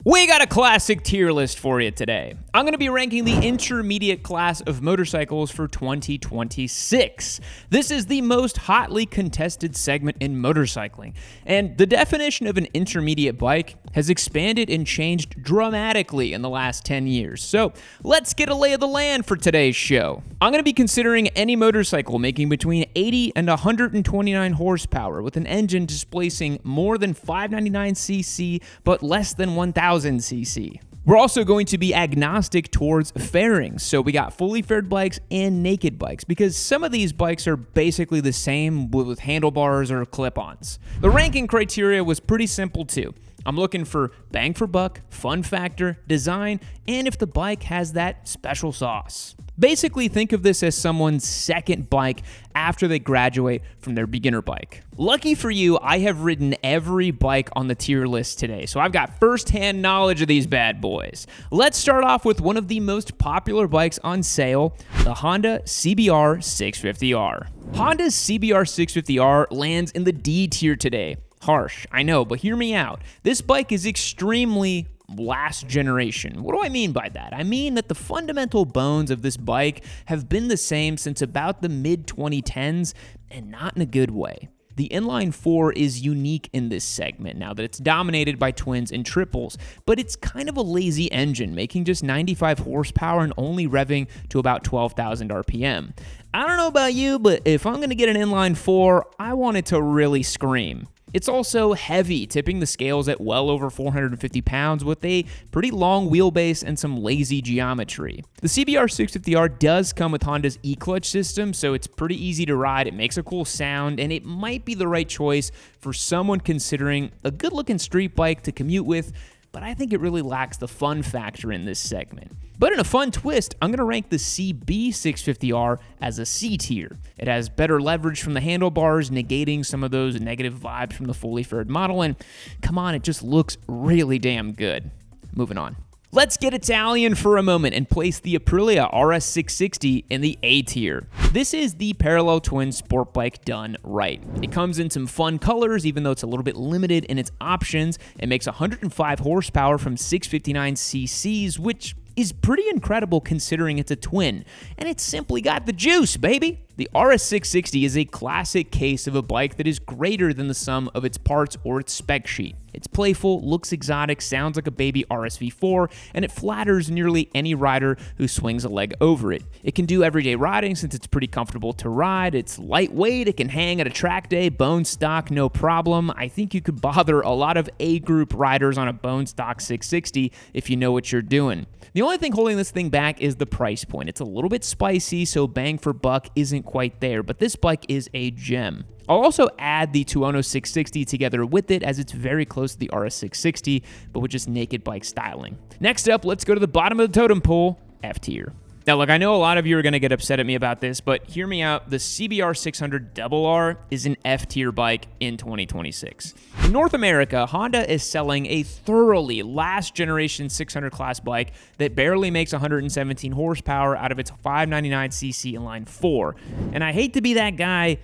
We got a classic tier list for you today. I'm going to be ranking the intermediate class of motorcycles for 2026. This is the most hotly contested segment in motorcycling, and the definition of an intermediate bike has expanded and changed dramatically in the last 10 years. So let's get a lay of the land for today's show. I'm going to be considering any motorcycle making between 80 and 129 horsepower with an engine displacing more than 599 cc but less than 1000 cc. We're also going to be agnostic towards fairings, so we got fully faired bikes and naked bikes, because some of these bikes are basically the same with handlebars or clip-ons. The ranking criteria was pretty simple too. I'm looking for bang for buck, fun factor, design, and if the bike has that special sauce. Basically, think of this as someone's second bike after they graduate from their beginner bike. Lucky for you, I have ridden every bike on the tier list today, so I've got first-hand knowledge of these bad boys. Let's start off with one of the most popular bikes on sale, the Honda CBR 650R. Honda's CBR 650R lands in the D tier today. Harsh, I know, but hear me out. This bike is extremely last generation. What do I mean by that? I mean that the fundamental bones of this bike have been the same since about the mid-2010s, and not in a good way. The inline 4 is unique in this segment now that it's dominated by twins and triples, but it's kind of a lazy engine, making just 95 horsepower and only revving to about 12,000 RPM. I don't know about you, but if I'm going to get an inline 4, I want it to really scream. It's also heavy, tipping the scales at well over 450 pounds with a pretty long wheelbase and some lazy geometry. The CBR 650R does come with Honda's e-clutch system, so it's pretty easy to ride, it makes a cool sound, and it might be the right choice for someone considering a good-looking street bike to commute with, but I think it really lacks the fun factor in this segment. But in a fun twist, I'm going to rank the CB 650R as a C tier. It has better leverage from the handlebars, negating some of those negative vibes from the fully faired model, and come on, it just looks really damn good. Moving on. Let's get Italian for a moment and place the Aprilia RS 660 in the A tier. This is the parallel twin sport bike done right. It comes in some fun colors, even though it's a little bit limited in its options. It makes 105 horsepower from 659 cc's, which is pretty incredible considering it's a twin. And it's simply got the juice, baby! The RS 660 is a classic case of a bike that is greater than the sum of its parts or its spec sheet. It's playful, looks exotic, sounds like a baby RSV4, and it flatters nearly any rider who swings a leg over it. It can do everyday riding since it's pretty comfortable to ride, it's lightweight, it can hang at a track day, bone stock, no problem. I think you could bother a lot of A-group riders on a bone stock 660 if you know what you're doing. The only thing holding this thing back is the price point. It's a little bit spicy, so bang for buck isn't quite there, but this bike is a gem. I'll also add the Tuono 660 together with it, as it's very close to the RS 660, but with just naked bike styling. Next up, let's go to the bottom of the totem pole, F tier. Now, look, I know a lot of you are going to get upset at me about this, but hear me out. The CBR 600RR is an F-tier bike in 2026. In North America, Honda is selling a thoroughly last-generation 600 class bike that barely makes 117 horsepower out of its 599cc inline 4. And I hate to be that guy,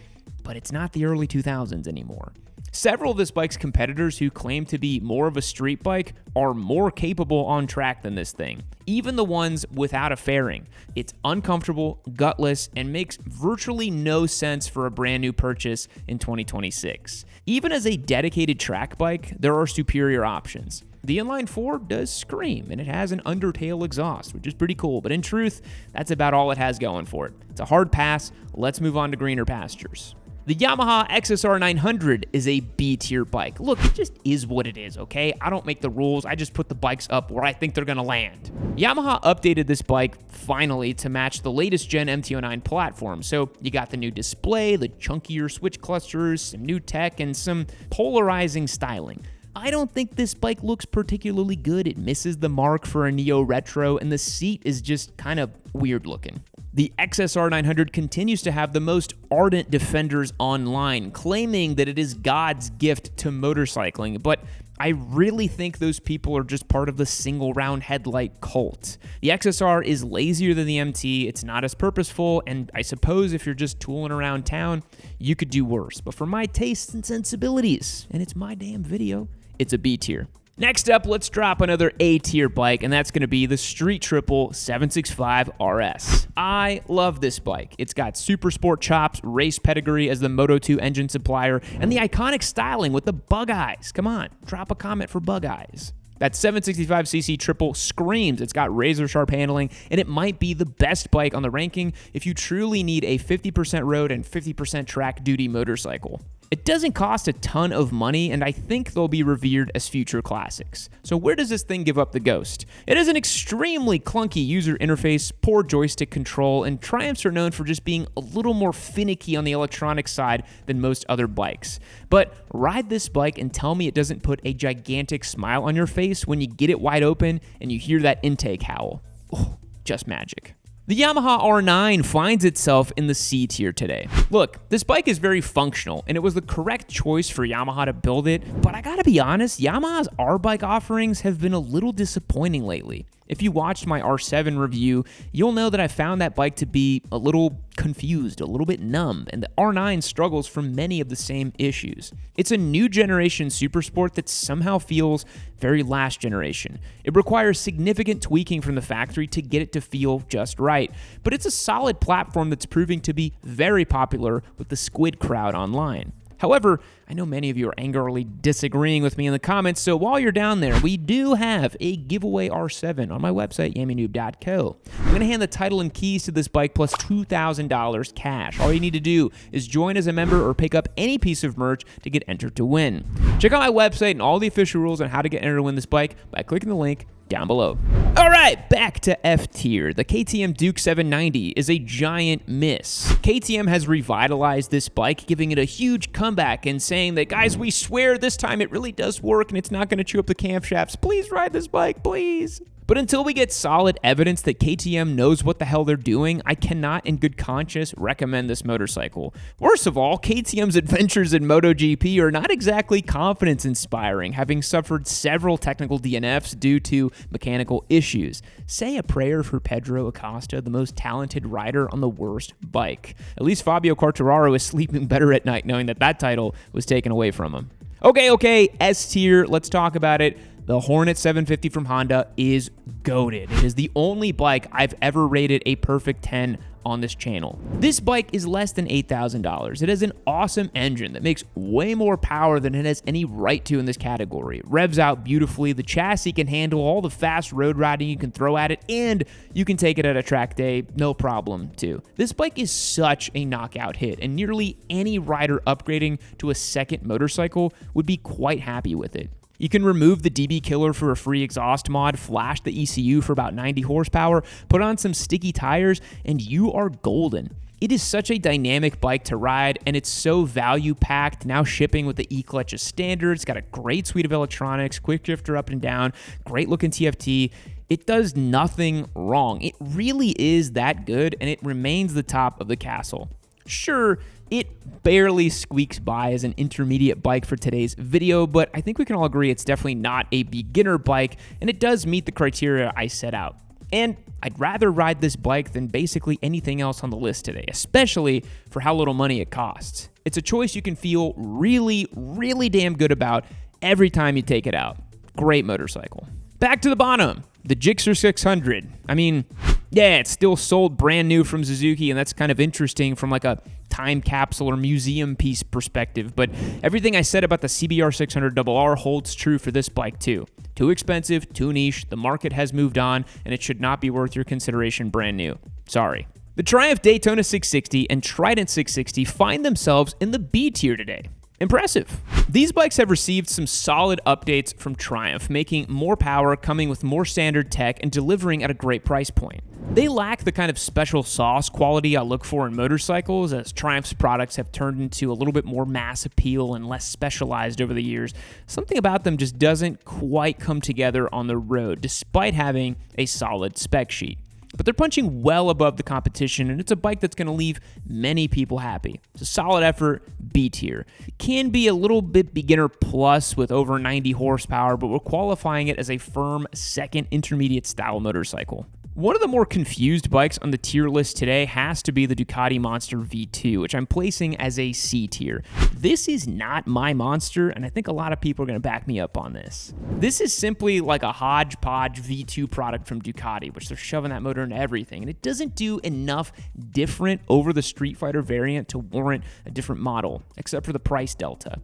but it's not the early 2000s anymore. Several of this bike's competitors who claim to be more of a street bike are more capable on track than this thing, even the ones without a fairing. It's uncomfortable, gutless, and makes virtually no sense for a brand new purchase in 2026. Even as a dedicated track bike, there are superior options. The inline 4 does scream, and it has an undertail exhaust, which is pretty cool, but in truth, that's about all it has going for it. It's a hard pass. Let's move on to greener pastures. The Yamaha XSR900 is a B-tier bike. Look, it just is what it is, okay? I don't make the rules. I just put the bikes up where I think they're going to land. Yamaha updated this bike, finally, to match the latest gen MT-09 platform. So you got the new display, the chunkier switch clusters, some new tech, and some polarizing styling. I don't think this bike looks particularly good. It misses the mark for a neo-retro, and the seat is just kind of weird looking. The XSR900 continues to have the most ardent defenders online, claiming that it is God's gift to motorcycling, but I really think those people are just part of the single round headlight cult. The XSR is lazier than the MT, it's not as purposeful, and I suppose if you're just tooling around town, you could do worse. But for my tastes and sensibilities, and it's my damn video, it's a B tier. Next up, let's drop another A-tier bike, and that's going to be the Street Triple 765 RS. I love this bike. It's got super sport chops, race pedigree as the Moto2 engine supplier, and the iconic styling with the bug eyes. Come on, drop a comment for bug eyes. That 765cc triple screams. It's got razor sharp handling, and it might be the best bike on the ranking if you truly need a 50% road and 50% track duty motorcycle. It doesn't cost a ton of money, and I think they'll be revered as future classics. So where does this thing give up the ghost? It has an extremely clunky user interface, poor joystick control, and Triumphs are known for just being a little more finicky on the electronic side than most other bikes. But ride this bike and tell me it doesn't put a gigantic smile on your face when you get it wide open and you hear that intake howl. Oh, just magic. The Yamaha R9 finds itself in the C tier today. Look, this bike is very functional, and it was the correct choice for Yamaha to build it, but I gotta be honest, Yamaha's R-bike offerings have been a little disappointing lately. If you watched my R7 review, you'll know that I found that bike to be a little confused, a little bit numb, and the R9 struggles from many of the same issues. It's a new generation supersport that somehow feels very last generation. It requires significant tweaking from the factory to get it to feel just right, but it's a solid platform that's proving to be very popular with the squid crowd online. However, I know many of you are angrily disagreeing with me in the comments, so while you're down there, we do have a giveaway R7 on my website, yammynoob.co. I'm going to hand the title and keys to this bike plus $2,000 cash. All you need to do is join as a member or pick up any piece of merch to get entered to win. Check out my website and all the official rules on how to get entered to win this bike by clicking the link down below. All right, back to F tier. The KTM Duke 790 is a giant miss. KTM has revitalized this bike, giving it a huge comeback and saying that, guys, we swear this time it really does work and it's not going to chew up the camshafts. Please ride this bike, please. But until we get solid evidence that KTM knows what the hell they're doing, I cannot in good conscience recommend this motorcycle. Worst of all, KTM's adventures in MotoGP are not exactly confidence-inspiring, having suffered several technical DNFs due to mechanical issues. Say a prayer for Pedro Acosta, the most talented rider on the worst bike. At least Fabio Quartararo is sleeping better at night knowing that that title was taken away from him. Okay, S tier, let's talk about it. The Hornet 750 from Honda is goated. It is the only bike I've ever rated a perfect 10 on this channel. This bike is less than $8,000. It has an awesome engine that makes way more power than it has any right to in this category. It revs out beautifully. The chassis can handle all the fast road riding you can throw at it, and you can take it at a track day, no problem too. This bike is such a knockout hit, and nearly any rider upgrading to a second motorcycle would be quite happy with it. You can remove the DB killer for a free exhaust mod, flash the ECU for about 90 horsepower, put on some sticky tires, and you are golden. It is such a dynamic bike to ride, and it's so value-packed, now shipping with the E-Clutch as standard. It's got a great suite of electronics, quick shifter up and down, great-looking TFT. It does nothing wrong. It really is that good, and it remains the top of the castle. Sure, it barely squeaks by as an intermediate bike for today's video, but I think we can all agree it's definitely not a beginner bike, and it does meet the criteria I set out. And I'd rather ride this bike than basically anything else on the list today, especially for how little money it costs. It's a choice you can feel really, really damn good about every time you take it out. Great motorcycle. Back to the bottom, the GSX-R 600. I mean, yeah, it's still sold brand new from Suzuki, and that's kind of interesting from like a time capsule or museum piece perspective, but everything I said about the CBR 600RR holds true for this bike too. Too expensive, too niche, the market has moved on, and it should not be worth your consideration brand new. Sorry. The Triumph Daytona 660 and Trident 660 find themselves in the B tier today. Impressive. These bikes have received some solid updates from Triumph, making more power, coming with more standard tech, and delivering at a great price point. They lack the kind of special sauce quality I look for in motorcycles, as Triumph's products have turned into a little bit more mass appeal and less specialized over the years. Something about them just doesn't quite come together on the road, despite having a solid spec sheet. But they're punching well above the competition, and it's a bike that's going to leave many people happy. It's a solid effort, B tier. It can be a little bit beginner plus with over 90 horsepower, but we're qualifying it as a firm second intermediate style motorcycle. One of the more confused bikes on the tier list today has to be the Ducati Monster V2, which I'm placing as a C tier. This is not my monster, and I think a lot of people are going to back me up on this. This is simply like a hodgepodge V2 product from Ducati, which they're shoving that motor into everything, and it doesn't do enough different over the Streetfighter variant to warrant a different model, except for the price delta.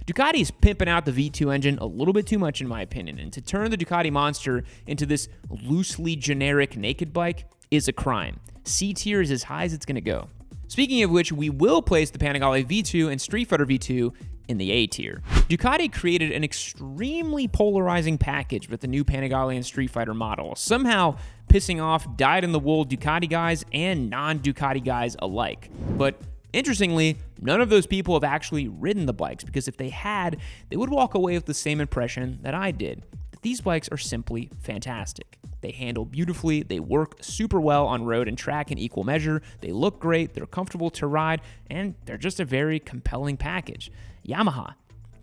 Ducati is pimping out the V2 engine a little bit too much in my opinion, and to turn the Ducati Monster into this loosely generic naked bike is a crime. C tier is as high as it's going to go. Speaking of which, we will place the Panigale V2 and Streetfighter V2 in the A tier. Ducati created an extremely polarizing package with the new Panigale and Streetfighter model, somehow pissing off dyed-in-the-wool Ducati guys and non-Ducati guys alike. But interestingly, none of those people have actually ridden the bikes, because if they had, they would walk away with the same impression that I did, that these bikes are simply fantastic. They handle beautifully, they work super well on road and track in equal measure, they look great, they're comfortable to ride, and they're just a very compelling package. Yamaha,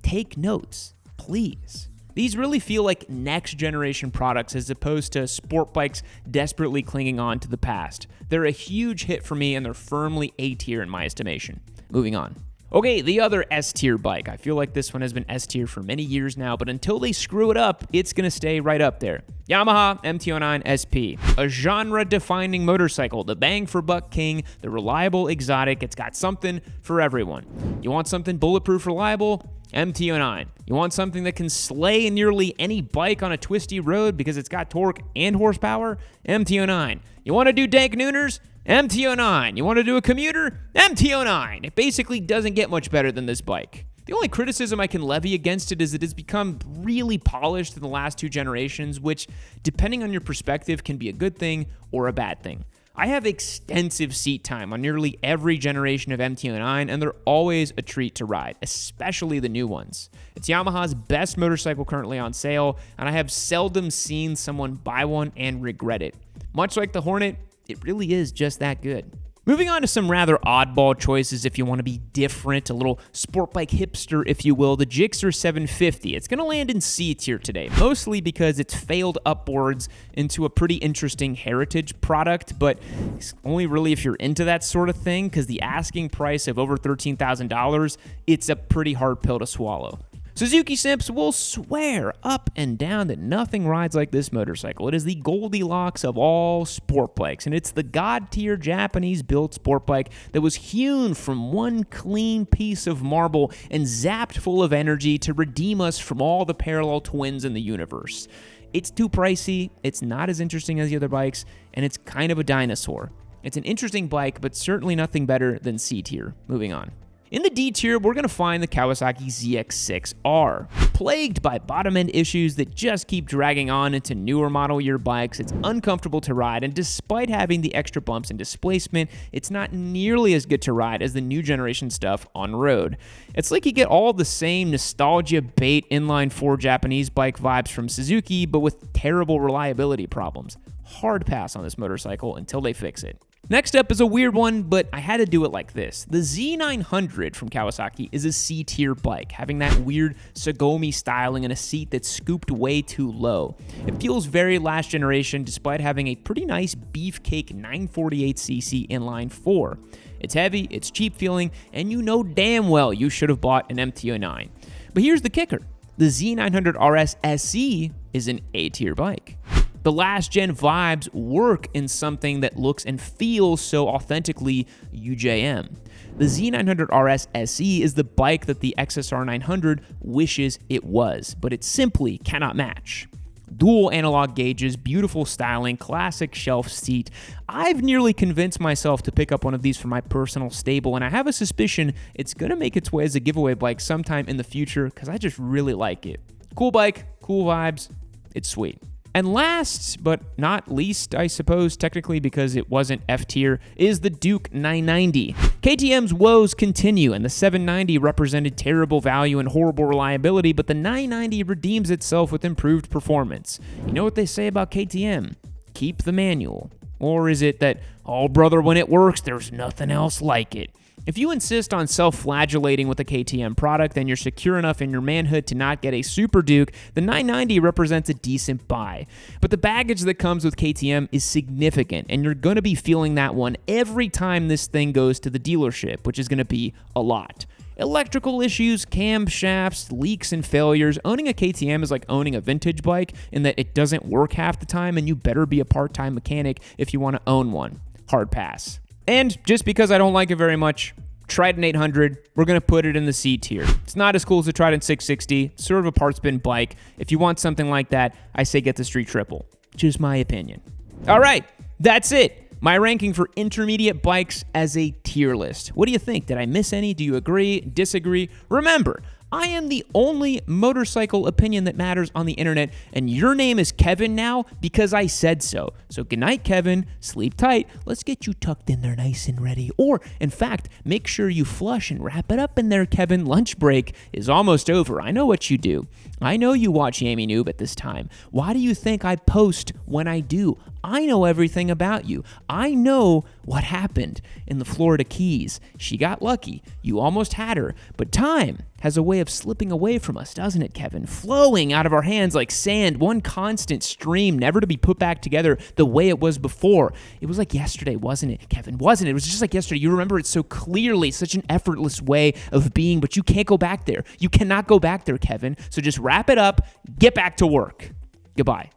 take notes, please. These really feel like next generation products as opposed to sport bikes desperately clinging on to the past. They're a huge hit for me, and they're firmly A tier in my estimation. Moving on. Okay, the other S tier bike. I feel like this one has been S tier for many years now, but until they screw it up, it's gonna stay right up there. Yamaha MT-09 SP, a genre-defining motorcycle, the bang for buck king, the reliable exotic. It's got something for everyone. You want something bulletproof reliable? MT-09. You want something that can slay nearly any bike on a twisty road because it's got torque and horsepower? MT-09. You want to do dank nooners? MT-09. You want to do a commuter? MT-09. It basically doesn't get much better than this bike. The only criticism I can levy against it is that it's become really polished in the last two generations, which, depending on your perspective, can be a good thing or a bad thing. I have extensive seat time on nearly every generation of MT-09, and they're always a treat to ride, especially the new ones. It's Yamaha's best motorcycle currently on sale, and I have seldom seen someone buy one and regret it. Much like the Hornet, it really is just that good. Moving on to some rather oddball choices if you want to be different, a little sport bike hipster, if you will, the GSX-R750. It's going to land in C tier today, mostly because it's failed upwards into a pretty interesting heritage product, but it's only really if you're into that sort of thing, because the asking price of over $13,000, it's a pretty hard pill to swallow. Suzuki simps will swear up and down that nothing rides like this motorcycle. It is the Goldilocks of all sport bikes, and it's the god-tier Japanese-built sport bike that was hewn from one clean piece of marble and zapped full of energy to redeem us from all the parallel twins in the universe. It's too pricey, it's not as interesting as the other bikes, and it's kind of a dinosaur. It's an interesting bike, but certainly nothing better than C tier. Moving on. In the D tier, we're going to find the Kawasaki ZX-6R. Plagued by bottom-end issues that just keep dragging on into newer model year bikes, it's uncomfortable to ride, and despite having the extra bumps and displacement, it's not nearly as good to ride as the new generation stuff on road. It's like you get all the same nostalgia bait inline 4 Japanese bike vibes from Suzuki, but with terrible reliability problems. Hard pass on this motorcycle until they fix it. Next up is a weird one, but I had to do it like this. The Z900 from Kawasaki is a C-tier bike, having that weird Sagomi styling and a seat that's scooped way too low. It feels very last generation despite having a pretty nice beefcake 948cc inline 4. It's heavy, it's cheap feeling, and you know damn well you should have bought an MT-09. But here's the kicker. The Z900RS SE is an A-tier bike. The last gen vibes work in something that looks and feels so authentically UJM. The Z900RS SE is the bike that the XSR900 wishes it was, but it simply cannot match. Dual analog gauges, beautiful styling, classic shelf seat. I've nearly convinced myself to pick up one of these for my personal stable, and I have a suspicion it's going to make its way as a giveaway bike sometime in the future because I just really like it. Cool bike, cool vibes, it's sweet. And last but not least, I suppose, technically because it wasn't F tier, is the Duke 990. KTM's woes continue, and the 790 represented terrible value and horrible reliability, but the 990 redeems itself with improved performance. You know what they say about KTM? Keep the manual. Or is it that, oh brother, when it works, there's nothing else like it? If you insist on self-flagellating with a KTM product and you're secure enough in your manhood to not get a Super Duke, the 990 represents a decent buy. But the baggage that comes with KTM is significant, and you're going to be feeling that one every time this thing goes to the dealership, which is going to be a lot. Electrical issues, camshafts, leaks, and failures. Owning a KTM is like owning a vintage bike in that it doesn't work half the time, and you better be a part-time mechanic if you want to own one. Hard pass. And just because I don't like it very much, Trident 800, we're going to put it in the C tier. It's not as cool as the Trident 660, sort of a parts bin bike. If you want something like that, I say get the Street Triple. Just my opinion. All right, that's it. My ranking for intermediate bikes as a tier list. What do you think? Did I miss any? Do you agree? Disagree? Remember, I am the only motorcycle opinion that matters on the internet, and your name is Kevin now because I said so. So good night, Kevin. Sleep tight. Let's get you tucked in there nice and ready. Or, in fact, make sure you flush and wrap it up in there, Kevin. Lunch break is almost over. I know what you do. I know you watch Yami Noob at this time. Why do you think I post when I do? I know everything about you. I know what happened in the Florida Keys. She got lucky. You almost had her. But time has a way of slipping away from us, doesn't it, Kevin? Flowing out of our hands like sand, one constant stream, never to be put back together the way it was before. It was like yesterday, wasn't it, Kevin? Wasn't it? It was just like yesterday. You remember it so clearly, such an effortless way of being, but you can't go back there. You cannot go back there, Kevin. So just wrap it up, get back to work. Goodbye.